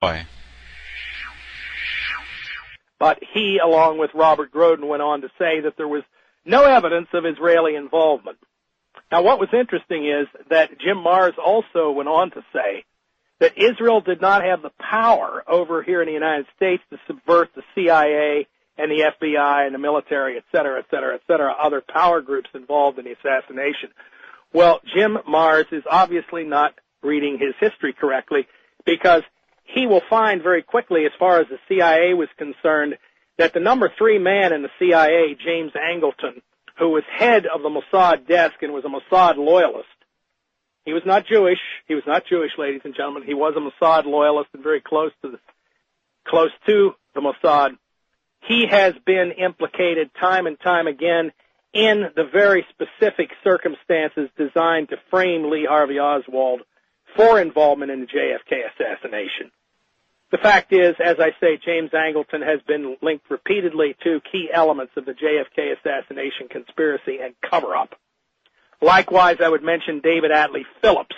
Boy. But he, along with Robert Groden, went on to say that there was no evidence of Israeli involvement. Now, what was interesting is that Jim Marrs also went on to say that Israel did not have the power over here in the United States to subvert the CIA and the FBI and the military, et cetera, other power groups involved in the assassination. Well, Jim Marrs is obviously not reading his history correctly, because he will find very quickly, as far as the CIA was concerned, that the number 3 man in the CIA, James Angleton, who was head of the Mossad desk and was a Mossad loyalist. He was not Jewish. He was not Jewish, ladies and gentlemen. He was a Mossad loyalist and very close to the Mossad. He has been implicated time and time again in the very specific circumstances designed to frame Lee Harvey Oswald for involvement in the JFK assassination. The fact is, as I say, James Angleton has been linked repeatedly to key elements of the JFK assassination conspiracy and cover-up. Likewise, I would mention David Atlee Phillips.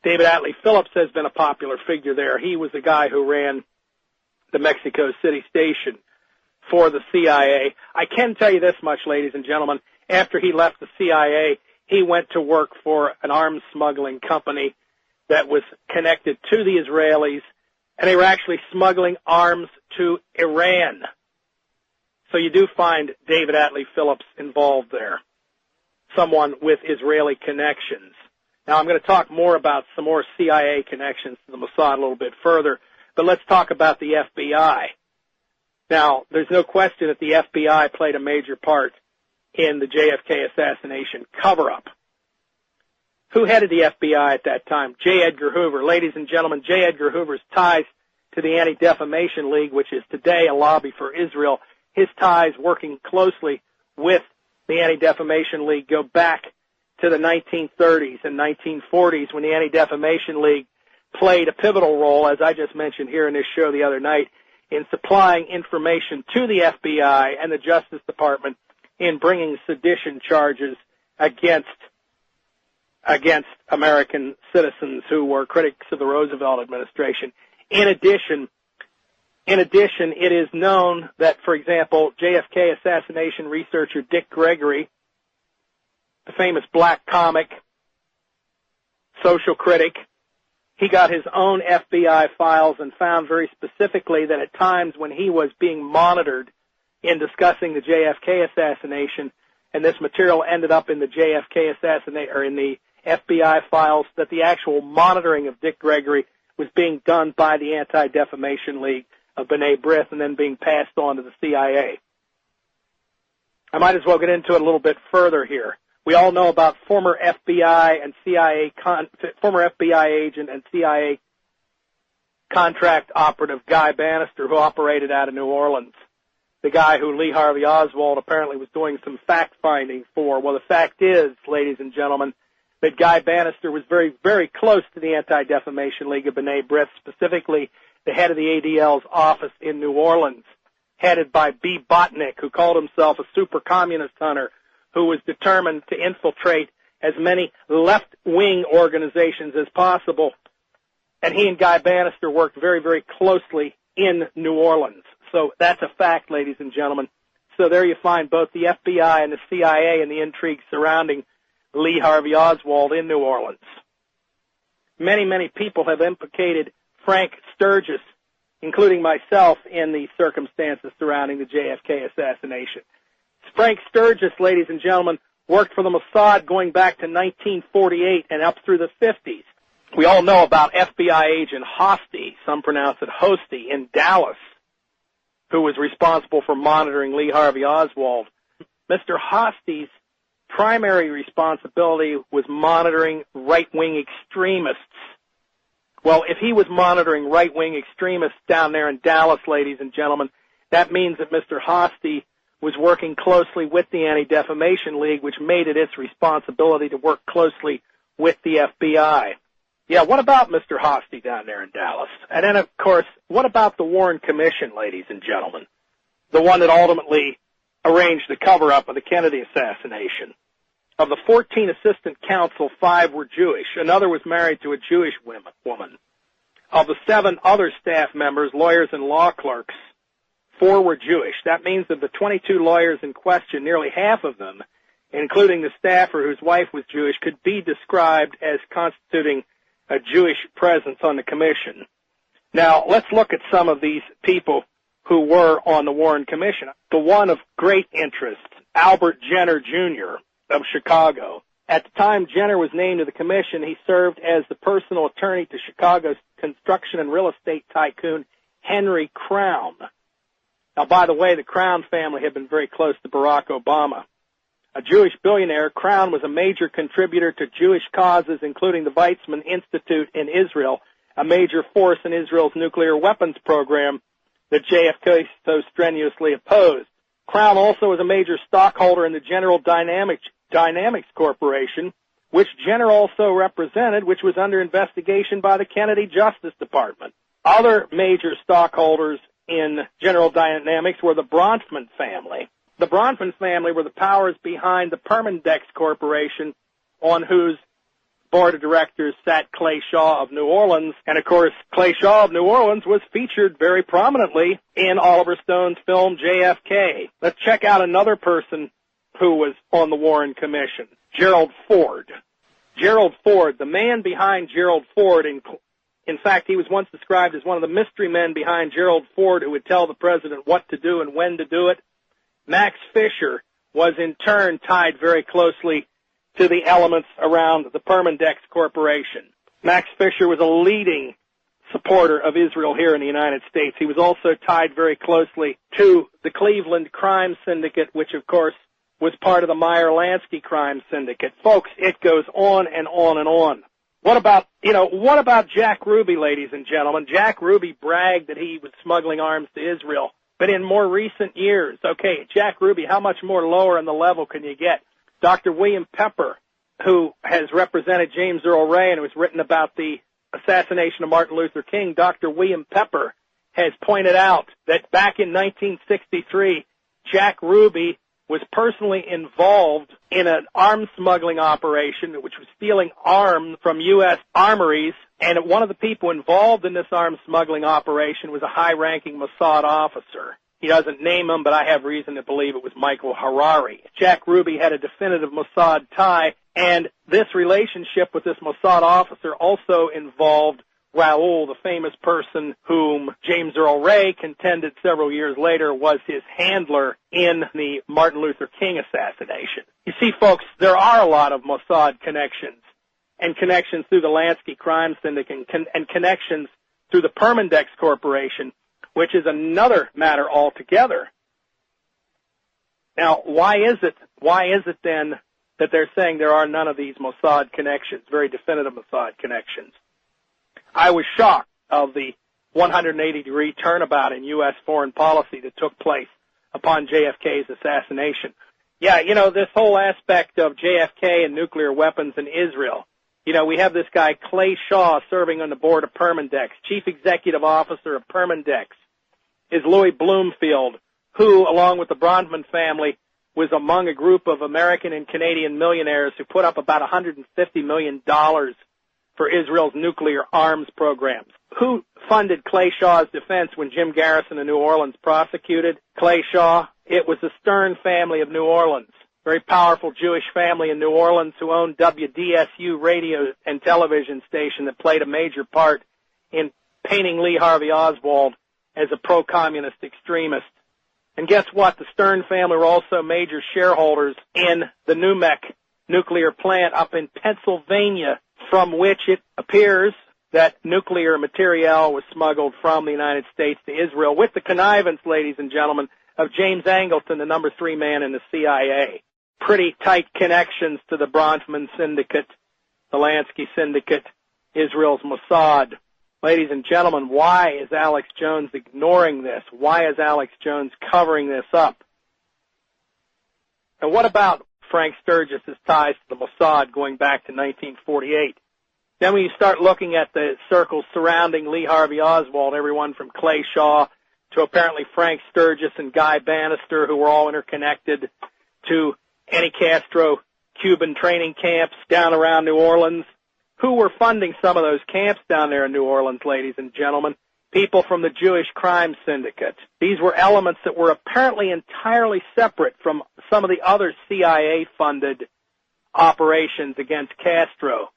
David Atlee Phillips has been a popular figure there. He was the guy who ran the Mexico City station for the CIA. I can tell you this much, ladies and gentlemen. After he left the CIA, he went to work for an arms smuggling company that was connected to the Israelis, and they were actually smuggling arms to Iran. So you do find David Atlee Phillips involved there, someone with Israeli connections. Now, I'm going to talk more about some more CIA connections to the Mossad a little bit further, but let's talk about the FBI. Now, there's no question that the FBI played a major part in the JFK assassination cover-up. Who headed the FBI at that time? J. Edgar Hoover. Ladies and gentlemen, J. Edgar Hoover's ties to the Anti-Defamation League, which is today a lobby for Israel, his ties working closely with the Anti-Defamation League go back to the 1930s and 1940s, when the Anti-Defamation League played a pivotal role, as I just mentioned here in this show the other night, in supplying information to the FBI and the Justice Department in bringing sedition charges against American citizens who were critics of the Roosevelt administration. In addition, it is known that, for example, JFK assassination researcher Dick Gregory, the famous black comic, social critic, he got his own FBI files and found very specifically that at times when he was being monitored in discussing the JFK assassination, and this material ended up in the JFK assassination, or in the FBI files, that the actual monitoring of Dick Gregory was being done by the Anti-Defamation League of B'nai B'rith and then being passed on to the CIA. I might as well get into it a little bit further here. We all know about former FBI agent and CIA contract operative Guy Bannister, who operated out of New Orleans. The guy who Lee Harvey Oswald apparently was doing some fact-finding for. Well, the fact is, ladies and gentlemen, that Guy Bannister was very, very close to the Anti-Defamation League of B'nai B'rith, specifically the head of the ADL's office in New Orleans, headed by B. Botnick, who called himself a super communist hunter, who was determined to infiltrate as many left-wing organizations as possible. And he and Guy Bannister worked very, very closely in New Orleans. So that's a fact, ladies and gentlemen. So there you find both the FBI and the CIA and the intrigue surrounding Lee Harvey Oswald in New Orleans. Many, many people have implicated Frank Sturgis, including myself, in the circumstances surrounding the JFK assassination. Frank Sturgis, ladies and gentlemen, worked for the Mossad going back to 1948 and up through the 50s. We all know about FBI agent Hosty, some pronounce it Hosty, in Dallas, who was responsible for monitoring Lee Harvey Oswald. Mr. Hosty's primary responsibility was monitoring right-wing extremists. Well, if he was monitoring right-wing extremists down there in Dallas, ladies and gentlemen, that means that Mr. Hosty was working closely with the Anti-Defamation League, which made it its responsibility to work closely with the FBI. Yeah, what about Mr. Hosty down there in Dallas? And then, of course, what about the Warren Commission, ladies and gentlemen? The one that ultimately arranged the cover-up of the Kennedy assassination. Of the 14 assistant counsel, 5 were Jewish. Another was married to a Jewish woman. Of the 7 other staff members, lawyers and law clerks, 4 were Jewish. That means of the 22 lawyers in question, nearly half of them, including the staffer whose wife was Jewish, could be described as constituting a Jewish presence on the commission. Now, let's look at some of these people who were on the Warren Commission. The one of great interest, Albert Jenner, Jr. of Chicago. At the time Jenner was named to the commission, he served as the personal attorney to Chicago's construction and real estate tycoon, Henry Crown. Now, by the way, the Crown family had been very close to Barack Obama. A Jewish billionaire, Crown was a major contributor to Jewish causes, including the Weizmann Institute in Israel, a major force in Israel's nuclear weapons program that JFK so strenuously opposed. Crown also was a major stockholder in the General Dynamics Corporation, which Jenner also represented, which was under investigation by the Kennedy Justice Department. Other major stockholders in General Dynamics were the Bronfman family. The Bronfman family were the powers behind the Permandex Corporation, on whose board of directors sat Clay Shaw of New Orleans. And, of course, Clay Shaw of New Orleans was featured very prominently in Oliver Stone's film JFK. Let's check out another person who was on the Warren Commission, Gerald Ford. Gerald Ford, the man behind Gerald Ford, in fact, he was once described as one of the mystery men behind Gerald Ford who would tell the president what to do and when to do it. Max Fisher was in turn tied very closely to the elements around the Permandex Corporation. Max Fisher was a leading supporter of Israel here in the United States. He was also tied very closely to the Cleveland Crime Syndicate, which, of course, was part of the Meyer-Lansky Crime Syndicate. Folks, it goes on and on and on. What about Jack Ruby, ladies and gentlemen? Jack Ruby bragged that he was smuggling arms to Israel. But in more recent years, okay, Jack Ruby, how much more lower on the level can you get? Dr. William Pepper, who has represented James Earl Ray and was written about the assassination of Martin Luther King, Dr. William Pepper has pointed out that back in 1963, Jack Ruby was personally involved in an arms smuggling operation, which was stealing arms from U.S. armories, and one of the people involved in this arms smuggling operation was a high-ranking Mossad officer. He doesn't name him, but I have reason to believe it was Michael Harari. Jack Ruby had a definitive Mossad tie, and this relationship with this Mossad officer also involved Raoul, the famous person whom James Earl Ray contended several years later was his handler in the Martin Luther King assassination. You see, folks, there are a lot of Mossad connections, and connections through the Lansky Crime Syndicate, and connections through the Permandex Corporation, which is another matter altogether. Now, why is it then that they're saying there are none of these Mossad connections, very definitive Mossad connections? I was shocked of the 180-degree turnabout in U.S. foreign policy that took place upon JFK's assassination. Yeah, this whole aspect of JFK and nuclear weapons in Israel. We have this guy, Clay Shaw, serving on the board of Permandex. Chief executive officer of Permandex is Louis Bloomfield, who, along with the Bronfman family, was among a group of American and Canadian millionaires who put up about $150 million for Israel's nuclear arms programs. Who funded Clay Shaw's defense when Jim Garrison of New Orleans prosecuted Clay Shaw? It was the Stern family of New Orleans, very powerful Jewish family in New Orleans who owned WDSU radio and television station that played a major part in painting Lee Harvey Oswald as a pro-communist extremist. And guess what? The Stern family were also major shareholders in the NUMEC nuclear plant up in Pennsylvania, from which it appears that nuclear material was smuggled from the United States to Israel with the connivance, ladies and gentlemen, of James Angleton, the number 3 man in the CIA. Pretty tight connections to the Bronfman Syndicate, the Lansky Syndicate, Israel's Mossad. Ladies and gentlemen, why is Alex Jones ignoring this? Why is Alex Jones covering this up? And what about Frank Sturgis's ties to the Mossad going back to 1948? Then when you start looking at the circles surrounding Lee Harvey Oswald, everyone from Clay Shaw to apparently Frank Sturgis and Guy Bannister, who were all interconnected, to anti-Castro Cuban training camps down around New Orleans, Who were funding some of those camps down there in New Orleans, ladies and gentlemen? People from the Jewish crime syndicate. These were elements that were apparently entirely separate from some of the other CIA-funded operations against Castro.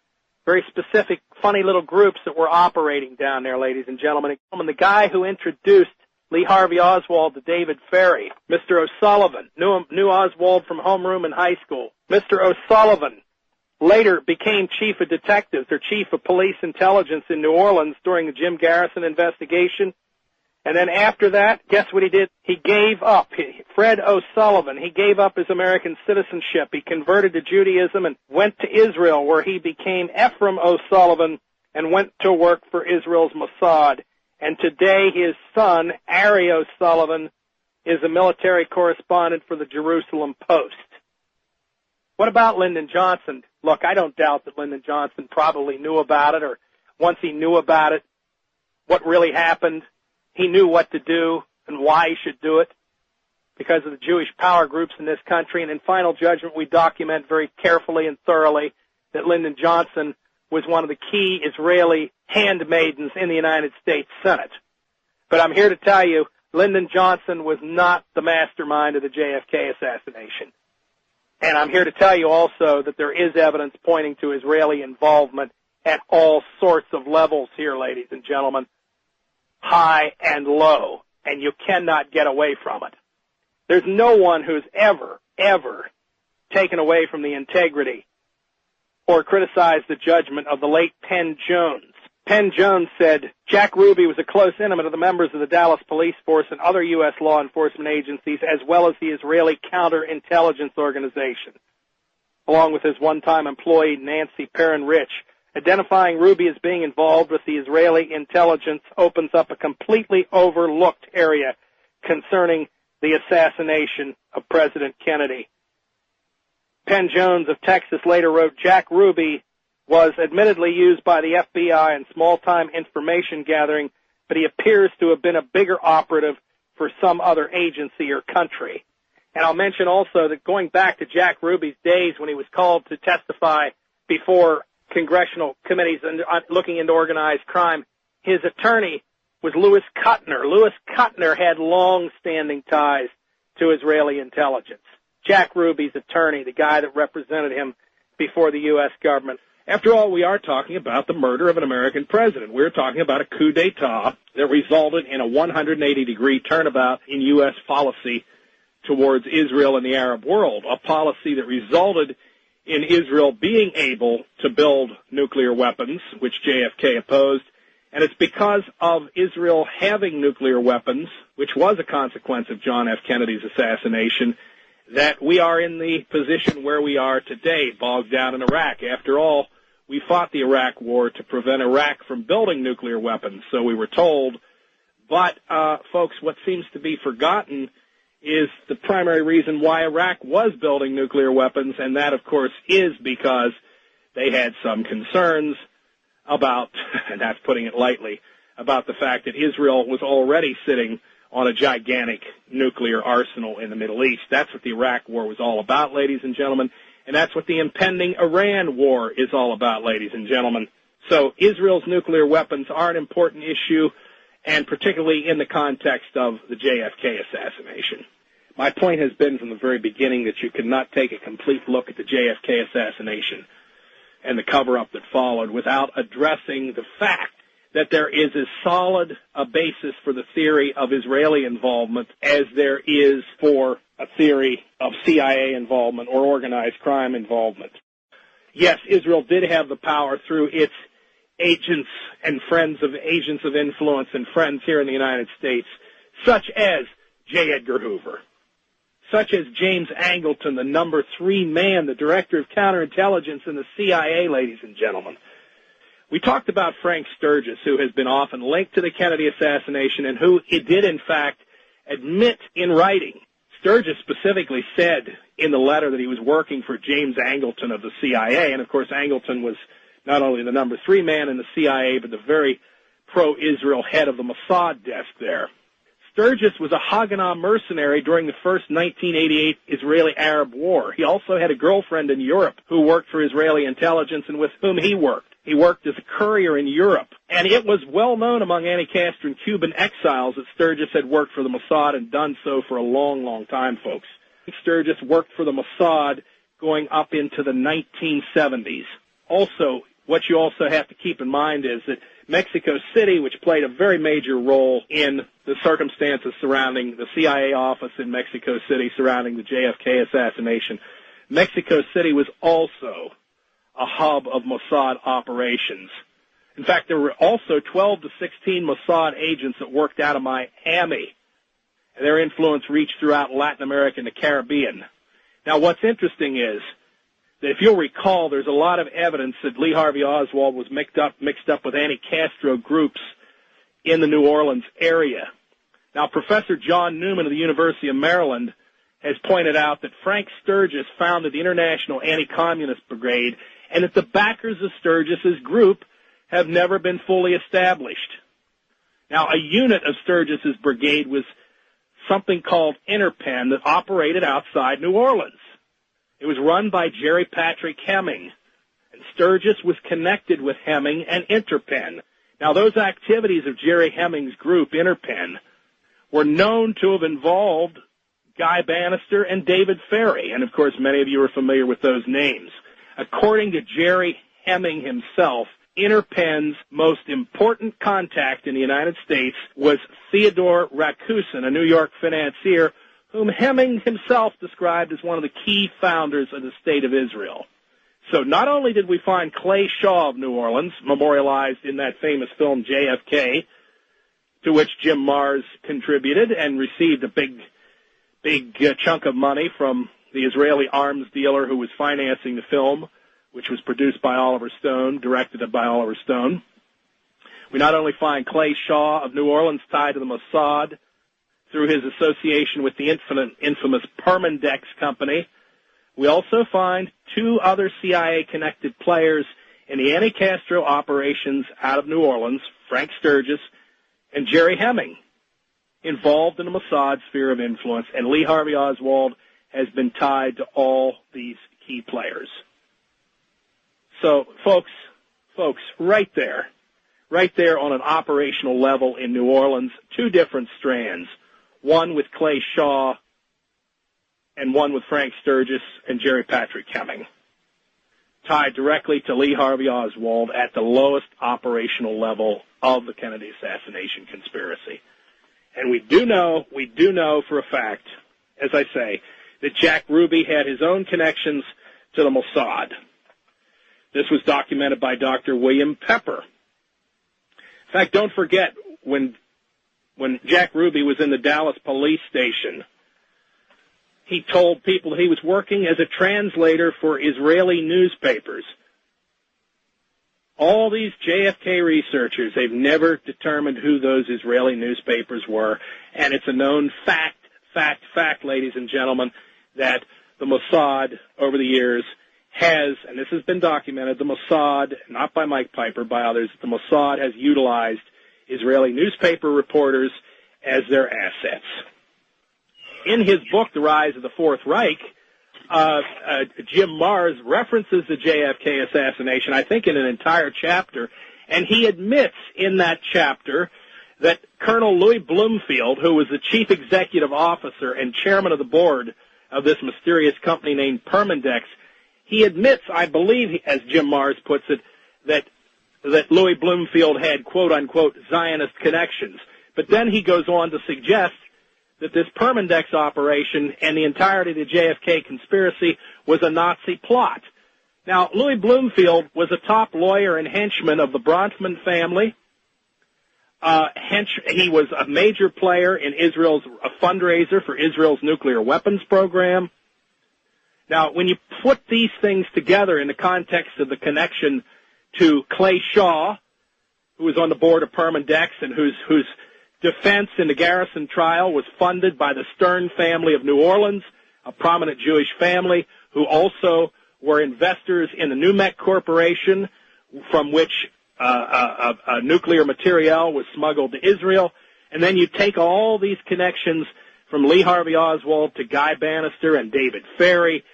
Very specific, funny little groups that were operating down there, ladies and gentlemen. And the guy who introduced Lee Harvey Oswald to David Ferry, Mr. O'Sullivan, knew Oswald from homeroom in high school. Mr. O'Sullivan later became chief of detectives or chief of police intelligence in New Orleans during the Jim Garrison investigation. And then after that, guess what he did? He gave up. Fred O'Sullivan, he gave up his American citizenship. He converted to Judaism and went to Israel, where he became Ephraim O'Sullivan and went to work for Israel's Mossad. And today his son, Ari O'Sullivan, is a military correspondent for the Jerusalem Post. What about Lyndon Johnson? Look, I don't doubt that Lyndon Johnson probably knew about it, or once he knew about it, what really happened, he knew what to do and why he should do it because of the Jewish power groups in this country. And in final judgment, we document very carefully and thoroughly that Lyndon Johnson was one of the key Israeli handmaidens in the United States Senate. But I'm here to tell you, Lyndon Johnson was not the mastermind of the JFK assassination. And I'm here to tell you also that there is evidence pointing to Israeli involvement at all sorts of levels here, ladies and gentlemen, high and low, and you cannot get away from it. There's no one who's ever taken away from the integrity or criticized the judgment of the late Penn Jones. Penn Jones said, Jack Ruby was a close intimate of the members of the Dallas Police Force and other U.S. law enforcement agencies, as well as the Israeli counterintelligence organization, along with his one-time employee, Nancy Perrin-Rich. Identifying Ruby as being involved with the Israeli intelligence opens up a completely overlooked area concerning the assassination of President Kennedy. Penn Jones of Texas later wrote, Jack Ruby was admittedly used by the FBI in small-time information gathering, but he appears to have been a bigger operative for some other agency or country. And I'll mention also that going back to Jack Ruby's days when he was called to testify before congressional committees looking into organized crime, his attorney was Louis Kuttner. Louis Kuttner had long-standing ties to Israeli intelligence. Jack Ruby's attorney, the guy that represented him before the U.S. government. After all, we are talking about the murder of an American president. We're talking about a coup d'etat that resulted in a 180-degree turnabout in U.S. policy towards Israel and the Arab world, a policy that resulted in Israel being able to build nuclear weapons, which JFK opposed. And it's because of Israel having nuclear weapons, which was a consequence of John F. Kennedy's assassination, that we are in the position where we are today, bogged down in Iraq. After all, we fought the Iraq war to prevent Iraq from building nuclear weapons, so we were told. But, folks, what seems to be forgotten is the primary reason why Iraq was building nuclear weapons, and that, of course, is because they had some concerns about, and that's putting it lightly, about the fact that Israel was already sitting on a gigantic nuclear arsenal in the Middle East. That's what the Iraq war was all about, ladies and gentlemen, and that's what the impending Iran war is all about, ladies and gentlemen. So Israel's nuclear weapons are an important issue, and particularly in the context of the JFK assassination. My point has been from the very beginning that you cannot take a complete look at the JFK assassination and the cover-up that followed without addressing the fact that there is as solid a basis for the theory of Israeli involvement as there is for a theory of CIA involvement or organized crime involvement. Yes, Israel did have the power through its agents and friends of agents of influence and friends here in the United States, such as J. Edgar Hoover, such as James Angleton, the number 3 man, the director of counterintelligence in the CIA, ladies and gentlemen. We talked about Frank Sturgis, who has been often linked to the Kennedy assassination and who did, in fact, admit in writing. Sturgis specifically said in the letter that he was working for James Angleton of the CIA, and, of course, Angleton was not only the number 3 man in the CIA, but the very pro-Israel head of the Mossad desk there. Sturgis was a Haganah mercenary during the first 1988 Israeli-Arab war. He also had a girlfriend in Europe who worked for Israeli intelligence and with whom he worked. He worked as a courier in Europe, and it was well known among anti-Castro and Cuban exiles that Sturgis had worked for the Mossad and done so for a long, long time, folks. Sturgis worked for the Mossad going up into the 1970s. Also, what you also have to keep in mind is that Mexico City, which played a very major role in the circumstances surrounding the CIA office in Mexico City surrounding the JFK assassination, Mexico City was also a hub of Mossad operations. In fact, there were also 12 to 16 Mossad agents that worked out of Miami, and their influence reached throughout Latin America and the Caribbean. Now, what's interesting is that if you'll recall, there's a lot of evidence that Lee Harvey Oswald was mixed up with anti-Castro groups in the New Orleans area. Now, Professor John Newman of the University of Maryland has pointed out that Frank Sturgis founded the International Anti-Communist Brigade and that the backers of Sturgis's group have never been fully established. Now, a unit of Sturgis's brigade was something called Interpen that operated outside New Orleans. It was run by Jerry Patrick Hemming, and Sturgis was connected with Hemming and Interpen. Now, those activities of Jerry Hemming's group, Interpen, were known to have involved Guy Bannister and David Ferry, and of course many of you are familiar with those names. According to Jerry Hemming himself, Interpen's most important contact in the United States was Theodore Rakusin, a New York financier, whom Hemming himself described as one of the key founders of the State of Israel. So not only did we find Clay Shaw of New Orleans, memorialized in that famous film JFK, to which Jim Mars contributed and received a big chunk of money from the Israeli arms dealer who was financing the film, which was produced by Oliver Stone, directed by Oliver Stone. We not only find Clay Shaw of New Orleans tied to the Mossad through his association with the infamous Permindex Company, we also find two other CIA-connected players in the anti-Castro operations out of New Orleans, Frank Sturgis and Jerry Hemming, involved in the Mossad sphere of influence, and Lee Harvey Oswald has been tied to all these key players. So, folks, right there on an operational level in New Orleans, two different strands, one with Clay Shaw and one with Frank Sturgis and Jerry Patrick Hemming, tied directly to Lee Harvey Oswald at the lowest operational level of the Kennedy assassination conspiracy. And we do know for a fact, as I say, that Jack Ruby had his own connections to the Mossad. This was documented by Dr. William Pepper. In fact, don't forget, when Jack Ruby was in the Dallas police station, he told people he was working as a translator for Israeli newspapers. All these JFK researchers, they've never determined who those Israeli newspapers were, and it's a known fact, ladies and gentlemen, that the Mossad over the years has, and this has been documented, the Mossad, not by Mike Piper, by others, the Mossad has utilized Israeli newspaper reporters as their assets. In his book, The Rise of the Fourth Reich, Jim Mars references the JFK assassination, I think in an entire chapter, and he admits in that chapter that Colonel Louis Bloomfield, who was the chief executive officer and chairman of the board of this mysterious company named Permindex, he admits, I believe, as Jim Mars puts it, that Louis Bloomfield had quote-unquote Zionist connections. But then he goes on to suggest that this Permindex operation and the entirety of the JFK conspiracy was a Nazi plot. Now, Louis Bloomfield was a top lawyer and henchman of the Bronfman family. He was a major player in a fundraiser for Israel's nuclear weapons program. Now, when you put these things together in the context of the connection to Clay Shaw, who was on the board of Permindex and whose defense in the Garrison trial was funded by the Stern family of New Orleans, a prominent Jewish family, who also were investors in the NUMEC Corporation, from which nuclear material was smuggled to Israel. And then you take all these connections from Lee Harvey Oswald to Guy Bannister and David Ferry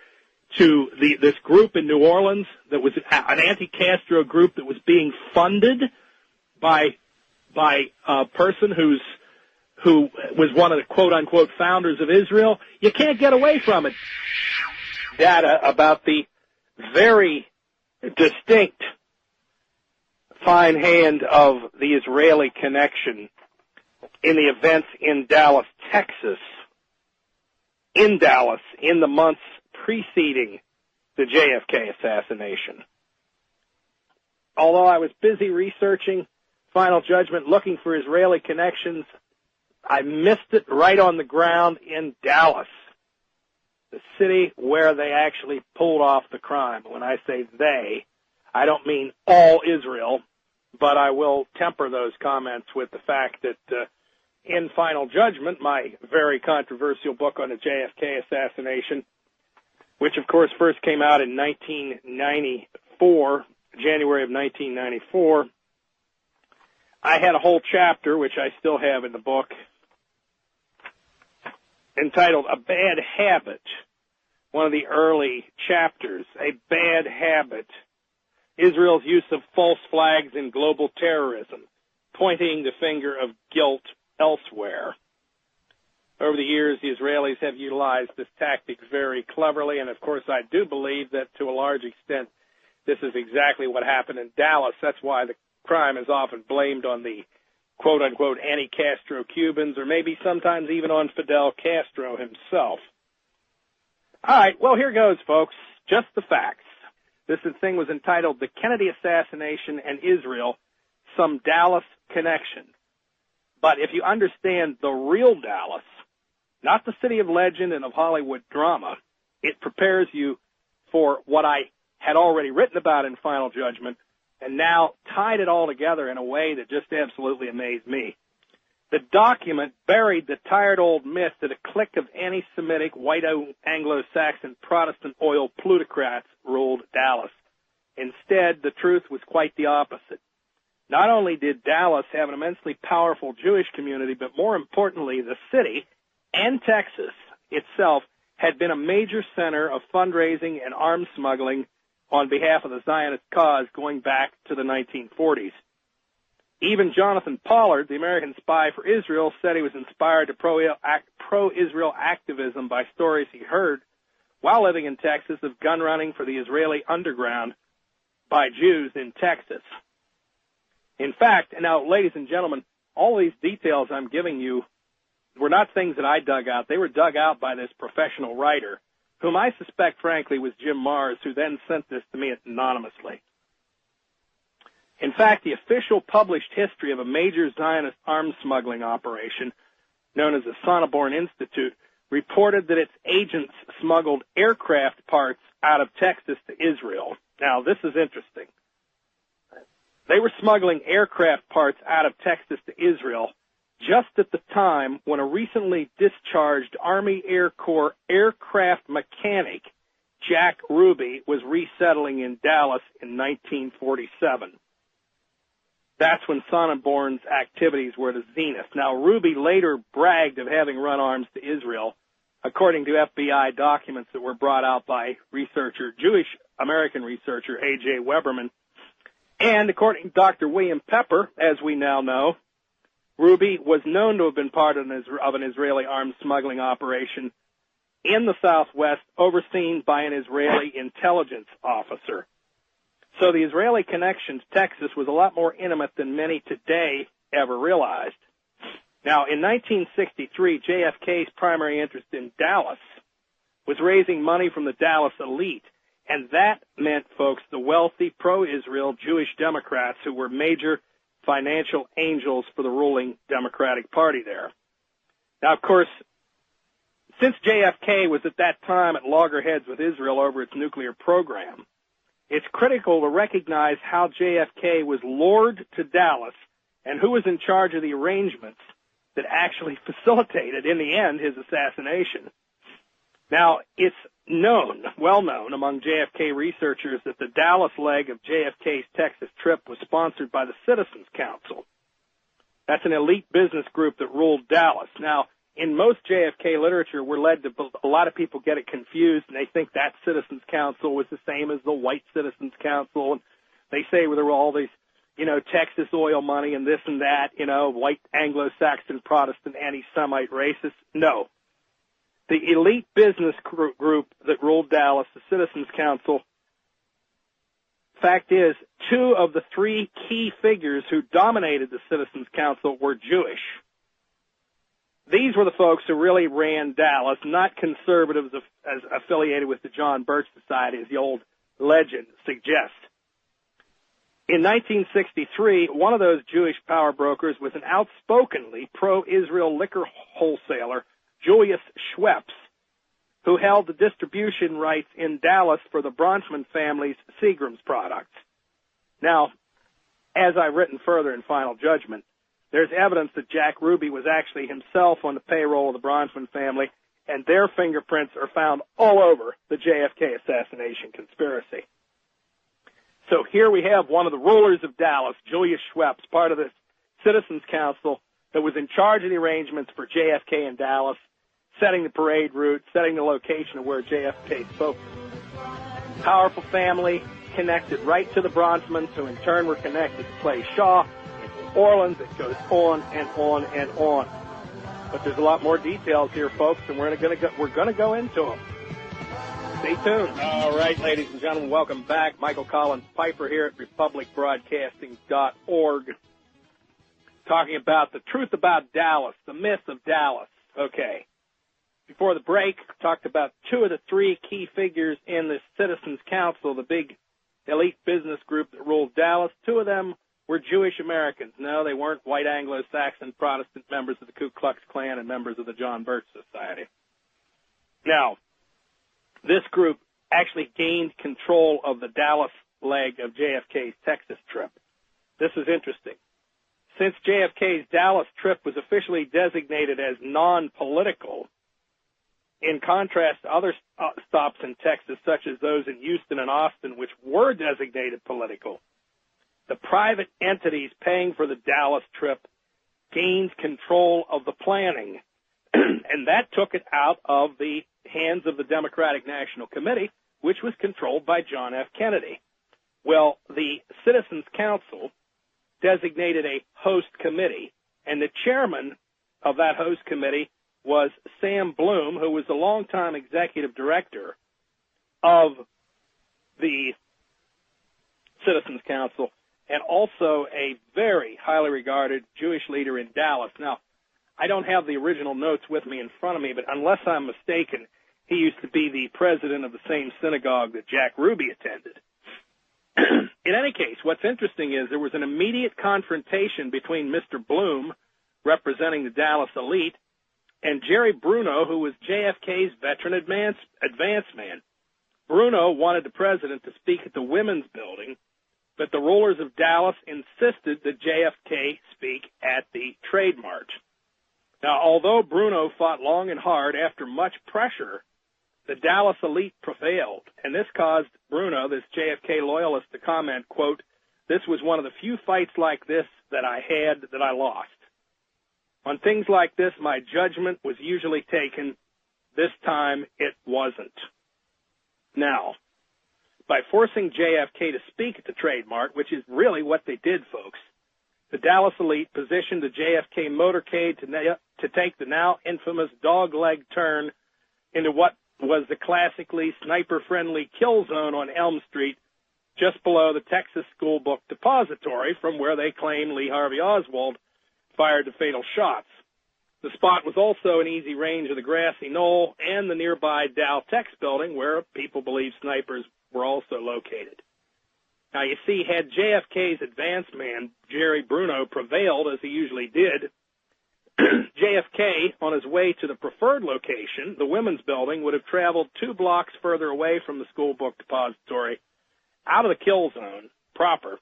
to this group in New Orleans that was an anti-Castro group that was being funded by a person who was one of the quote-unquote founders of Israel. You can't get away from it. Data about the very distinct fine hand of the Israeli connection in the events in Dallas, Texas, in the months preceding the JFK assassination. Although I was busy researching Final Judgment, looking for Israeli connections, I missed it right on the ground in Dallas, the city where they actually pulled off the crime. When I say they, I don't mean all Israel, but I will temper those comments with the fact that in Final Judgment, my very controversial book on the JFK assassination, which of course first came out in 1994, January of 1994, I had a whole chapter, which I still have in the book, entitled A Bad Habit, one of the early chapters, A Bad Habit, Israel's use of false flags in global terrorism, pointing the finger of guilt elsewhere. Over the years, the Israelis have utilized this tactic very cleverly, and of course I do believe that to a large extent this is exactly what happened in Dallas. That's why the crime is often blamed on the quote-unquote anti-Castro Cubans, or maybe sometimes even on Fidel Castro himself. All right, well, here goes, folks. Just the facts. This thing was entitled The Kennedy Assassination and Israel, Some Dallas Connection. But if you understand the real Dallas, not the city of legend and of Hollywood drama, it prepares you for what I had already written about in Final Judgment, and now tied it all together in a way that just absolutely amazed me. The document buried the tired old myth that a clique of anti-Semitic, white Anglo-Saxon Protestant oil plutocrats ruled Dallas. Instead, the truth was quite the opposite. Not only did Dallas have an immensely powerful Jewish community, but more importantly, the city and Texas itself had been a major center of fundraising and arms smuggling on behalf of the Zionist cause going back to the 1940s. Even Jonathan Pollard, the American spy for Israel, said he was inspired to pro-Israel activism by stories he heard while living in Texas of gun running for the Israeli underground by Jews in Texas. In fact, and now, ladies and gentlemen, all these details I'm giving you were not things that I dug out. They were dug out by this professional writer, whom I suspect, frankly, was Jim Mars, who then sent this to me anonymously. In fact, the official published history of a major Zionist arms smuggling operation, known as the Sonneborn Institute, reported that its agents smuggled aircraft parts out of Texas to Israel. Now, this is interesting. They were smuggling aircraft parts out of Texas to Israel just at the time when a recently discharged Army Air Corps aircraft mechanic, Jack Ruby, was resettling in Dallas in 1947. That's when Sonneborn's activities were at a zenith. Now, Ruby later bragged of having run arms to Israel, according to FBI documents that were brought out by Jewish-American researcher A.J. Weberman. And according to Dr. William Pepper, as we now know, Ruby was known to have been part of an Israeli arms smuggling operation in the Southwest, overseen by an Israeli intelligence officer. So the Israeli connection to Texas was a lot more intimate than many today ever realized. Now, in 1963, JFK's primary interest in Dallas was raising money from the Dallas elite, and that meant, folks, the wealthy pro-Israel Jewish Democrats who were major financial angels for the ruling Democratic Party there. Now, of course, since JFK was at that time at loggerheads with Israel over its nuclear program, it's critical to recognize how JFK was lured to Dallas and who was in charge of the arrangements that actually facilitated, in the end, his assassination. Now, it's well known among JFK researchers that the Dallas leg of JFK's Texas trip was sponsored by the Citizens Council. That's an elite business group that ruled Dallas. Now, in most JFK literature, we're led to, a lot of people get it confused, and they think that Citizens Council was the same as the White Citizens Council, and they say there were all these, Texas oil money and this and that, white Anglo-Saxon Protestant anti-Semite racists. No. The elite business group that ruled Dallas, the Citizens Council, fact is, 2 of the 3 key figures who dominated the Citizens Council were Jewish. These were the folks who really ran Dallas, not conservatives as affiliated with the John Birch Society, as the old legend suggests. In 1963, one of those Jewish power brokers was an outspokenly pro-Israel liquor wholesaler, Julius Schweppes, who held the distribution rights in Dallas for the Bronfman family's Seagram's products. Now, as I've written further in Final Judgment, there's evidence that Jack Ruby was actually himself on the payroll of the Bronfman family, and their fingerprints are found all over the JFK assassination conspiracy. So here we have one of the rulers of Dallas, Julius Schweppes, part of this Citizens Council that was in charge of the arrangements for JFK in Dallas, setting the parade route, setting the location of where JFK spoke. Powerful family connected right to the Bronfmans, who in turn were connected to Clay Shaw. In New Orleans, it goes on and on and on. But there's a lot more details here, folks, and we're going to go into them. Stay tuned. All right, ladies and gentlemen, welcome back. Michael Collins Piper here at republicbroadcasting.org, talking about the truth about Dallas, the myth of Dallas. Okay. Before the break, talked about 2 of the 3 key figures in the Citizens Council, the big elite business group that ruled Dallas. 2 of them were Jewish Americans. No, they weren't white Anglo-Saxon Protestant members of the Ku Klux Klan and members of the John Birch Society. Now, this group actually gained control of the Dallas leg of JFK's Texas trip. This is interesting. Since JFK's Dallas trip was officially designated as non-political, in contrast to other stops in Texas, such as those in Houston and Austin, which were designated political, the private entities paying for the Dallas trip gained control of the planning, and that took it out of the hands of the Democratic National Committee, which was controlled by John F. Kennedy. Well, the Citizens Council designated a host committee, and the chairman of that host committee was Sam Bloom, who was the longtime executive director of the Citizens Council and also a very highly regarded Jewish leader in Dallas. Now, I don't have the original notes with me in front of me, but unless I'm mistaken, he used to be the president of the same synagogue that Jack Ruby attended. In any case, what's interesting is there was an immediate confrontation between Mr. Bloom, representing the Dallas elite, and Jerry Bruno, who was JFK's veteran advance man. Bruno wanted the president to speak at the Women's Building, but the rulers of Dallas insisted that JFK speak at the Trade Mart. Now, although Bruno fought long and hard after much pressure, the Dallas elite prevailed, and this caused Bruno, this JFK loyalist, to comment, quote, "This was one of the few fights like this that I had that I lost. On things like this, my judgment was usually taken. This time, it wasn't." Now, by forcing JFK to speak at the Trade Mart, which is really what they did, folks, the Dallas elite positioned the JFK motorcade to take the now infamous dog-leg turn into what was the classically sniper-friendly kill zone on Elm Street, just below the Texas School Book Depository, from where they claim Lee Harvey Oswald fired the fatal shots. The spot was also in easy range of the grassy knoll and the nearby Dow Tex building, where people believe snipers were also located. Now, you see, had JFK's advance man, Jerry Bruno, prevailed, as he usually did, JFK, on his way to the preferred location, the Women's Building, would have traveled 2 blocks further away from the School Book Depository, out of the kill zone proper,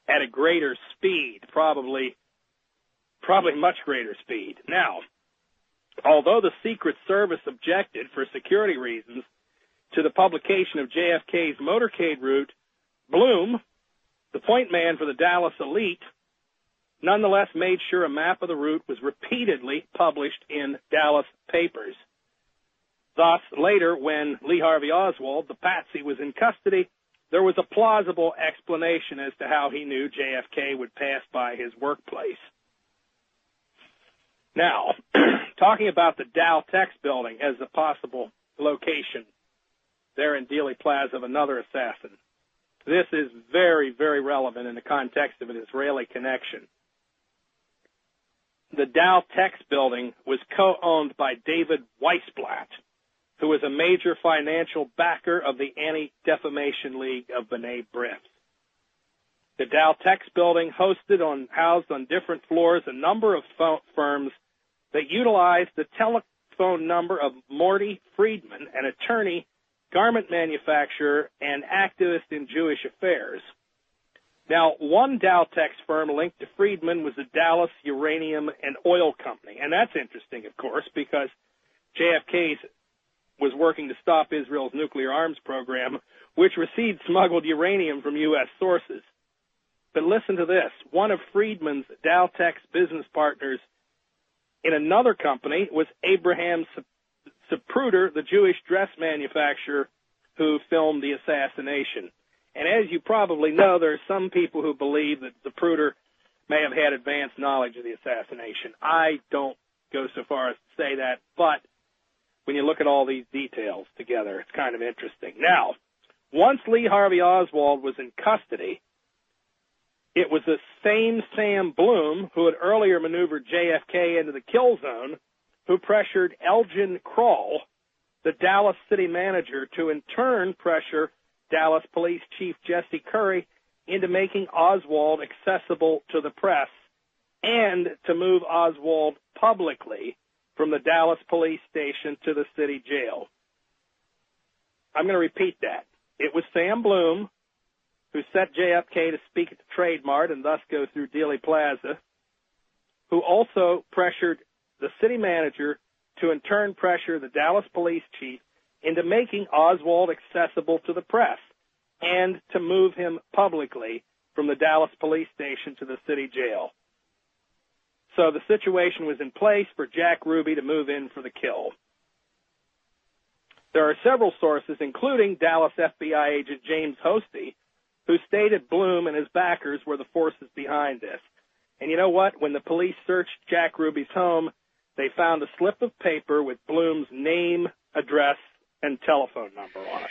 at a greater speed, probably much greater speed. Now, although the Secret Service objected for security reasons to the publication of JFK's motorcade route, Bloom, the point man for the Dallas elite, nonetheless made sure a map of the route was repeatedly published in Dallas papers. Thus, later, when Lee Harvey Oswald, the patsy, was in custody, there was a plausible explanation as to how he knew JFK would pass by his workplace. Now, talking about the Dow Tex building as a possible location there in Dealey Plaza of another assassin, this is very, very relevant in the context of an Israeli connection. The Dow Tex building was co-owned by David Weisblatt, who was a major financial backer of the Anti-Defamation League of B'nai B'rith. The Dow Tex building housed on different floors a number of firms that utilized the telephone number of Morty Friedman, an attorney, garment manufacturer, and activist in Jewish affairs. Now, one Dow Tex firm linked to Friedman was the Dallas Uranium and Oil Company. And that's interesting, of course, because JFK was working to stop Israel's nuclear arms program, which received smuggled uranium from U.S. sources. But listen to this. One of Friedman's Dow Tex business partners in another company was Abraham Zapruder, the Jewish dress manufacturer who filmed the assassination. And as you probably know, there are some people who believe that Zapruder may have had advanced knowledge of the assassination. I don't go so far as to say that, but when you look at all these details together, it's kind of interesting. Now, once Lee Harvey Oswald was in custody, it was the same Sam Bloom who had earlier maneuvered JFK into the kill zone who pressured Elgin Kroll, the Dallas city manager, to in turn pressure Dallas Police Chief Jesse Curry into making Oswald accessible to the press and to move Oswald publicly from the Dallas police station to the city jail. I'm going to repeat that. It was Sam Bloom who set JFK to speak at the Trade Mart and thus go through Dealey Plaza, who also pressured the city manager to in turn pressure the Dallas police chief into making Oswald accessible to the press and to move him publicly from the Dallas police station to the city jail. So the situation was in place for Jack Ruby to move in for the kill. There are several sources, including Dallas FBI agent James Hosty, who stated Bloom and his backers were the forces behind this. And you know what? When the police searched Jack Ruby's home, they found a slip of paper with Bloom's name, address, and telephone number on it.